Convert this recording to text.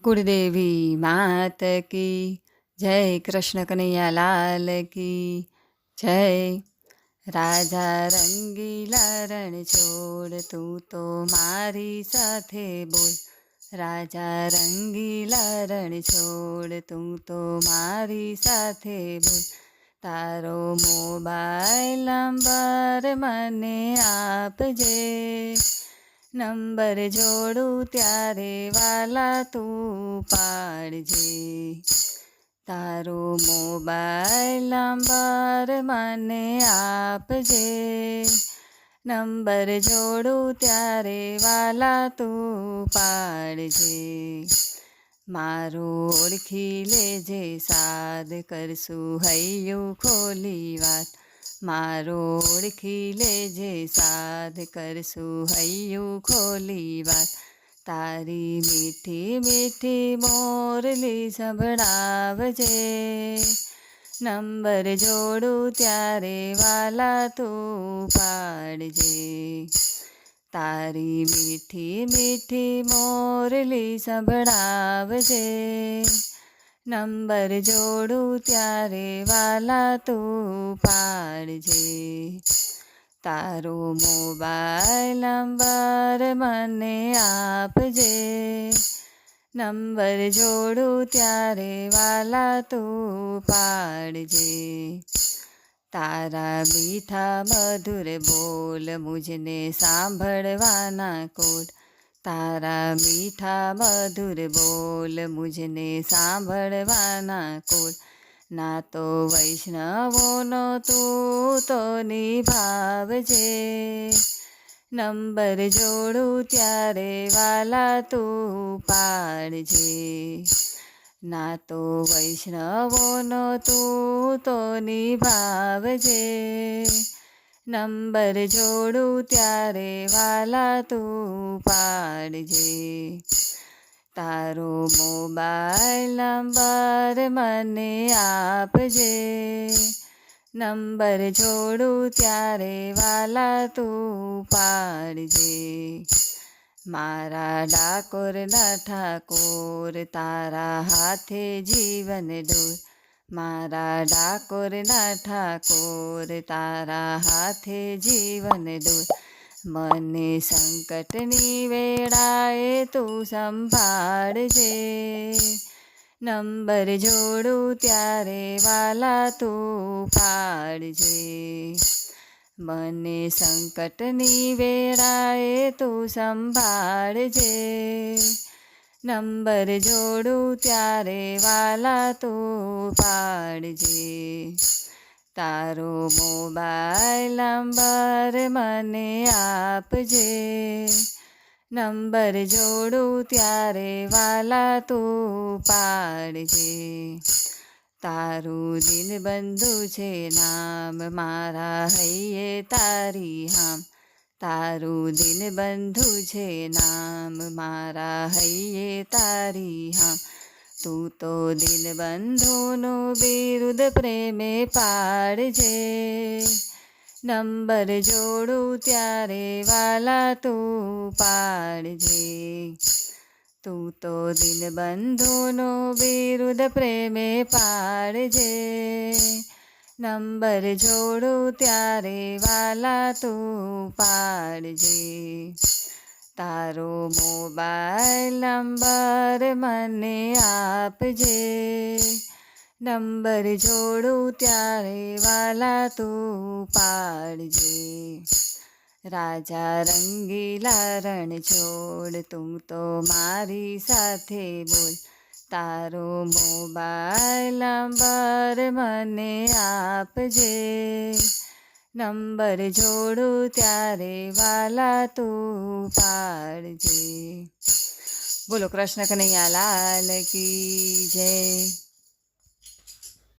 कुलदेवी मात की जय, कृष्ण कन्हैया लाल की जय। राजा रंगीला रण छोड़ तू तो मारी साथे बोल। राजा रंगीला रण छोड़ तू तो मारी साथे बोल। तारो मोबाइल नंबर મને આપજે। નંબર જોડું ત્યારે વાલા તું પાડજે। તારો મોબાઈલ નંબર મને આપજે। નંબર જોડું ત્યારે વાલા તું પાડજે। મારો ઓળખી લેજે સાદ, કરશું હૈયું ખોલી વાત। મારો ઓળખી લેજે સાદ, કરશું હૈયું ખોલી વાત। તારી મીઠી મીઠી મોરલી સંભળાવજે। નંબર જોડું ત્યારે વાલા તું પાડજે। તારી મીઠી મીઠી મોરલી સંભળાવજે। નંબર જોડું ત્યારે વાલા તું પાડજે। તારો મોબાઈલ નંબર મને આપજે। નંબર જોડું ત્યારે વાલા તું પાડજે। તારા મીઠા મધુર બોલ મુझने સાંભળવાના કોડ। તારા મીઠા મધુર બોલ મુझने સાંભળવાના કોડ। ના તો વૈષ્ણવોનો તું તો નિભાવજે। નંબર જોડું ત્યારે વાલા તું પાડજે। ના તો વૈષ્ણવોનો તું તો નિભાવજે। નંબર જોડું ત્યારે વાલા તું પાડજે। તારો મોબાઈલ નંબર મને આપજે। નંબર જોડું ત્યારે વાલા તું પાડજે। મારા ડાકોરના ઠાકોર તારા હાથે જીવન ડોર। મારા ડાકોરના ઠાકોર તારા હાથે જીવન ડોર। મને સંકટની વેળાએ તું સંભાળજે। નંબર જોડું ત્યારે વાલા તું પાડજે। મને સંકટની વેળાએ તું સંભાળજે। નંબર જોડું ત્યારે વાલા તું પાડજે। તારો મોબાઈલ નંબર મને આપજે। નંબર જોડું ત્યારે વાલા તું પાડજે। તારું દિનબંધુ છે નામ, મારા હૈયે તારી હામ। તારું દિનબંધુ છે નામ, મારા હૈયે તારી હામ। તું તો દિનબંધુનું બિરુદ પ્રેમે પાડજે। નંબર જોડું ત્યારે વાલા તું પાડજે। તું તો દિનબંધુનું બિરુદ પ્રેમે પાડજે। નંબર જોડું ત્યારે વાલા તું પાડજે। તારો મોબાઈલ નંબર મને આપજે। નંબર જોડું ત્યારે વાલા તું પાડજે। રાજા રંગીલા રણ છોડ તું તો મારી સાથે બોલ। તારો મોબાઈલ નંબર મને આપજે। નંબર જોડું ત્યારે વાલા તું પાડજે। બોલો કૃષ્ણ કનૈયા લાલ કી જય।